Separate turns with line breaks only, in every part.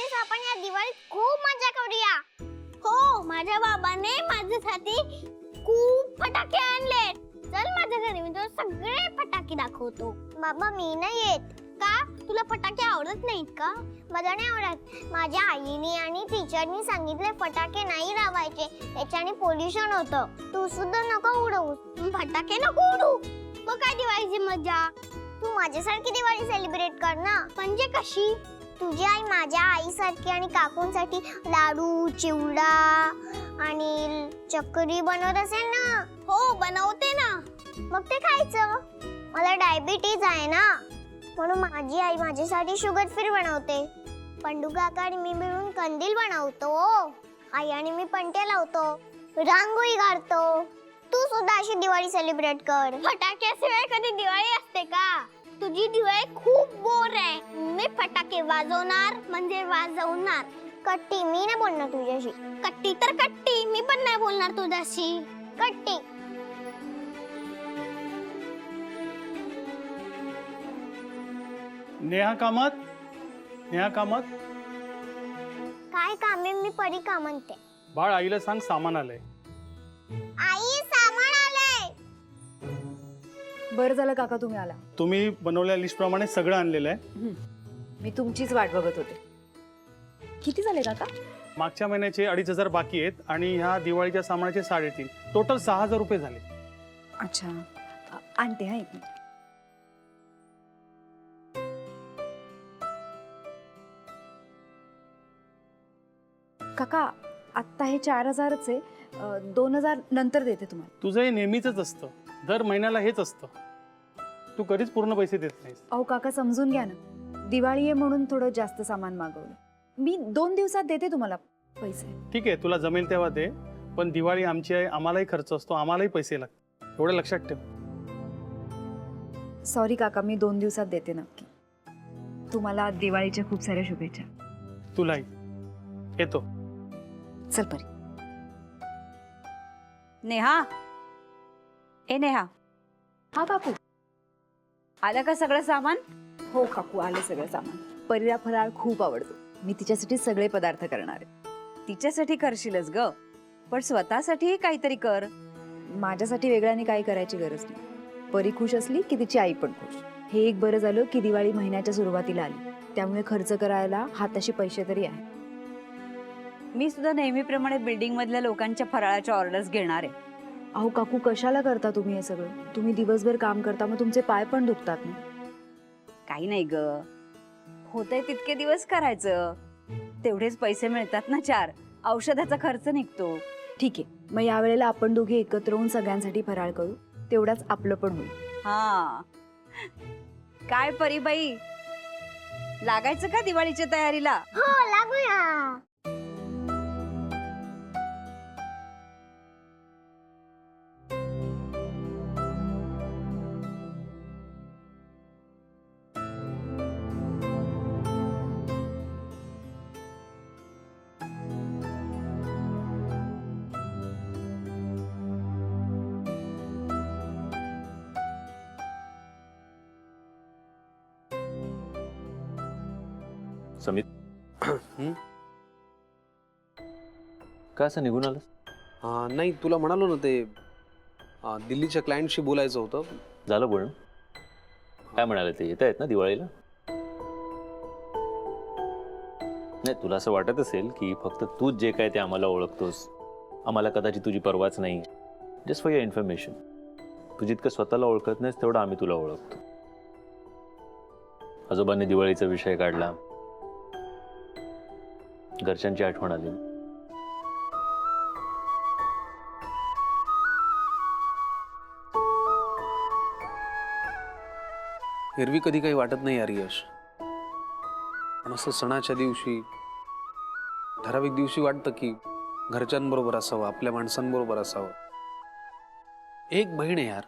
यावेळेस आपण या दिवाळीत खूप मजा करूया. हो, माझ्या बाबाने माझ्यासाठी खूप फटाके आणले. चल माझ्या घरी, मी तुला सगळे फटाके दाखवतो. बाबा मी नाही येत. का? तुला फटाके आवडत नाहीत का? मला नाही आवडत. माझ्या आईने आणि टीचरनी सांगितले फटाके नाही लावायचे, त्याच्याने पोल्युशन होतं. तू सुद्धा नको उडवू. फटाके नको उडवू. मग काय दिवाळीची मजा? तू माझ्यासारखी दिवाळी सेलिब्रेट कर ना. म्हणजे कशी? तुझी आई माझ्या आईसारखी आणि काकूंसाठी लाडू, चिवडा आणि चकरी बनवत असेल ना. हो बनवते ना. मग ते खायचं. मला डायबिटीज आहे ना, म्हणून माझी आई माझ्यासाठी शुगर फ्री बनवते. पंडू काका आणि मी मिळून कंदील बनवतो. आई आणि मी पणत्या लावतो, रांगोळी काढतो. तू सुद्धा अशी दिवाळी सेलिब्रेट कर. फटाक्याशिवाय कधी दिवाळी असते का? तुझी दिवाळी खूप बोर आहे. मी फटाके वाजवणार म्हणजे वाजवणार. कट्टी, मी नाही बोलणार तुझ्याशी. कट्टी तर कट्टी, मी पण नाही बोलणार तुझ्याशी. कट्टी.
नेहा कामत, नेहा कामत.
काय काम आहे? मी परी का म्हणते.
बाळ आईला सांग सामान आलंय.
आई सामान आलंय.
बरं झालं काका तुम्ही आला.
तुम्ही बनवलेल्या लिस्ट प्रमाणे सगळं आणलेलं आहे.
मी तुमचीच वाट बघत होते. किती झाले काका?
मागच्या महिन्याचे 2,500 बाकी आहेत आणि ह्या दिवाळीच्या सामानाचे 3.5. टोटल 6,000 रुपये झाले.
अच्छा, आणते हा एक मिनिट. काका आत्ता हे 4,000च आहे. 2,000 नंतर देते तुम्हाला.
तुझं हे नेहमीच असतं, दर महिन्याला हेच असतं. तू कधीच पूर्ण पैसे देत नाहीस.
अहो काका समजून घ्या ना, दिवाळी आहे म्हणून थोडं जास्त सामान मागवलं. मी 2 दिवसात देते तुम्हाला पैसे.
ठीक आहे, तुला जमेल तेव्हा दे, पण दिवाळी आमची आहे, आम्हालाही खर्च असतो, आम्हालाही पैसे लागतात. एवढं लक्षात ठेव.
सॉरी काका, मी 2 दिवसात देते नक्की. तुम्हाला दिवाळीच्या खूप साऱ्या शुभेच्छा.
तुलाही. येतो.
चल परी.
नेहा, ए नेहा,
हा काकू.
आलं का सगळं सामान?
हो काकू, आले सगळं सामान. परीला फराळ खूप आवडतो. मी तिच्यासाठी सगळे पदार्थ करणार आहे.
तिच्यासाठी करशीलच ग, पण स्वतःसाठी काहीतरी कर.
माझ्यासाठी वेगळ्याने काही करायची गरज नाही. परी खुश असली की तिची आई पण खुश. हे एक बरं झालं की दिवाळी महिन्याच्या सुरुवातीला आली, त्यामुळे खर्च करायला हाताशी पैसे तरी आहे.
मी सुद्धा नेहमीप्रमाणे बिल्डिंग मधल्या लोकांच्या फराळाच्या ऑर्डर्स घेणार आहे.
अहो काकू, कशाला करता तुम्ही हे सगळं? तुम्ही दिवसभर काम करता, मग तुमचे पाय पण दुखतात ना.
काही नाही ग, होतंय तितके दिवस करायचं, तेवढेच पैसे मिळतात ना. 4 औषधाचा खर्च निघतो.
ठीक आहे, मग यावेळेला आपण दोघे एकत्र होऊन सगळ्यांसाठी फराळ करू, तेवढाच आपलं पण होईल.
हा काय परीबाई, लागायचं का दिवाळीच्या तयारीला?
हो लागूया.
समित, काय असं निघून आलंस?
नाही, तुला म्हणालो ना ते दिल्लीच्या क्लायंटशी बोलायचं होतं.
झालं बोलणं? काय म्हणाले ते? येत आहेत ना दिवाळीला? नाही, तुला असं वाटत असेल की फक्त तूच जे काय ते आम्हाला ओळखतोस, आम्हाला कदाचित तुझी परवाच नाही. जस्ट फॉर युअर इन्फॉर्मेशन, तू जितकं स्वतःला ओळखत नाहीस तेवढं आम्ही तुला ओळखतो. आजोबांनी दिवाळीचा विषय काढला, घरच्यांची आठवण आली.
एरवी कधी काही वाटत नाही यार यश, पण असं सणाच्या दिवशी, ठराविक दिवशी वाटतं की घरच्यांबरोबर असावं, आपल्या माणसांबरोबर असावं. एक बहीण आहे यार,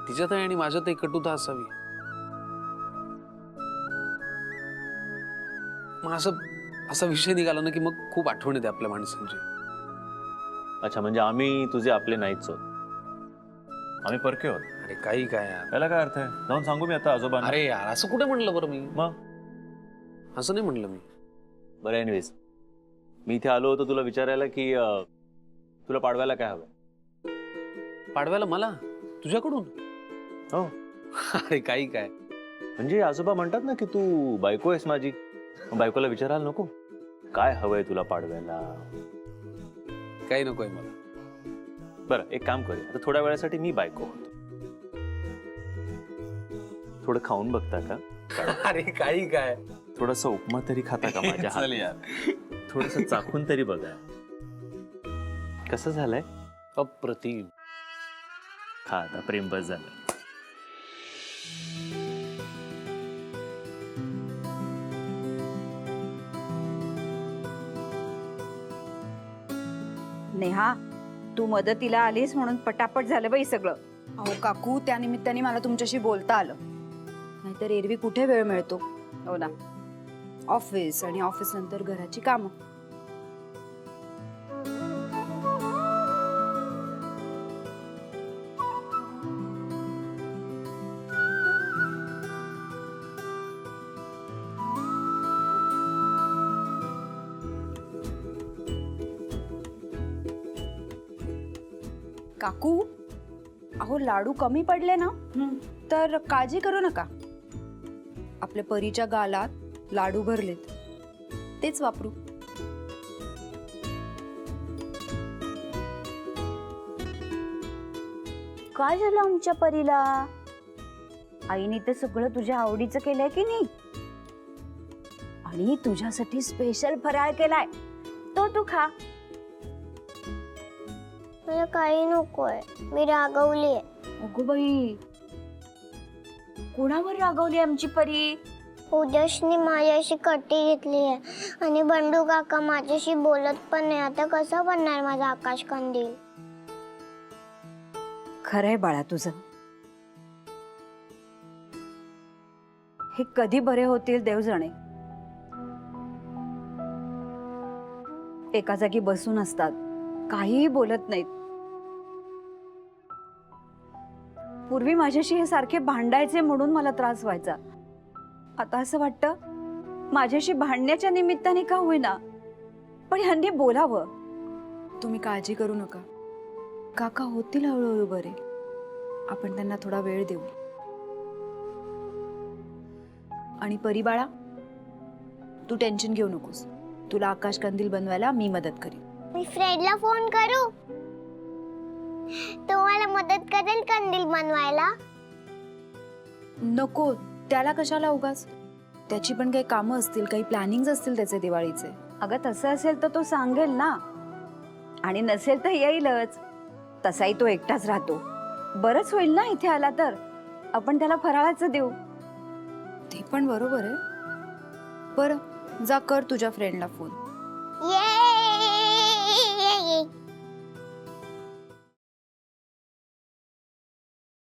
तिच्यातही आणि माझ्यातही कटुता असावी. मग असा विषय निघाला ना की मग खूप आठवण येते आपल्या माणसांची.
अच्छा, म्हणजे आम्ही तुझे आपले नाहीच आहोत, आम्ही परके आहोत.
अरे काही काय यार,
याला काय अर्थ आहे? जाऊन सांगू मी आता आजोबांना?
अरे यार असं कुठे म्हणलं बरं मी?
मग
असं नाही म्हणलं मी.
बरं एनिवेज, मी इथे आलो होतो तुला विचारायला की तुला पाडव्याला काय हवं?
पाडव्याला मला तुझ्याकडून?
हो.
अरे काही काय,
म्हणजे आजोबा म्हणतात ना की तू बायको आहेस माझी, मग बायकोला विचारायला नको काय हवंय तुला पाडव्याला?
काही नकोय मला.
बरं एक काम करूया, आता थोड्या वेळासाठी मी बायको होतो. थोडं खाऊन बघता का?
अरे काही काय,
थोडासा उपमा तरी खाता का माझ्या
चल
हात?
यार.
थोडस चाखून तरी बघा कसं झालंय.
अप्रतिम.
खा आता, प्रेम बस झालं.
नेहा, तू मदतीला आलीस म्हणून पटापट झालं बाई सगळं.
अहो काकू, त्या निमित्ताने मला तुमच्याशी बोलता आलं, नाहीतर एरवी कुठे वेळ मिळतो.
हो ना.
ऑफिस आणि ऑफिस नंतर घराची कामं. काकू, अहो लाडू कमी पडले ना तर काळजी करू नका. आपल्या परीच्या गालात लाडू भरलेत, तेच वापरू.
काय झालं आमच्या परीला? आईने तर सगळं तुझ्या आवडीचं केलंय की नाही? आणि तुझ्यासाठी स्पेशल फराळ केलाय, तो तू खा.
मला काही नकोय, मी रागवली.
अगो बाई, कोणावर रागवली आमची परी?
पूजशनी माझ्याशी कट्टी घेतली आहे आणि बंडू काका माझ्याशी बोलत पण नाही. आता कसं बनणार माझा आकाश कंदील?
खरंय बाळा तुझं. हे कधी बरे होतील देव जाणे. एका जागी बसून असतात, काहीही बोलत नाहीत. पूर्वी माझ्याशी हे सारखे भांडायचे म्हणून मला त्रास व्हायचा. आता असं वाटतं माझ्याशी भांडण्याच्या निमित्ताने का होईना, पण ह्यांनी बोलावं.
तुम्ही काळजी करू नका, काका होतील हळूहळू बरे. आपण त्यांना थोडा वेळ देऊ. आणि परी बाळा, तू टेन्शन घेऊ नकोस. तुला आकाश कंदील बनवायला मी मदत करीन.
मी फ्रेंडला फोन करू, तो मला मदत करेल कंदील बनवायला.
नको, त्याला कशाला उगाच. त्याची पण काही कामं असतील, काही प्लॅनिंग असतील त्याचे दिवाळीचे.
अगं तसं असेल तर तो सांगेल ना, आणि नसेल तर येईलच. तसाही तो एकटाच राहतो. बरंच होईल ना इथे आला तर. आपण त्याला फराळाचं देऊ.
ते पण बरोबर आहे. बरं, जा कर तुझ्या फ्रेंडला फोन.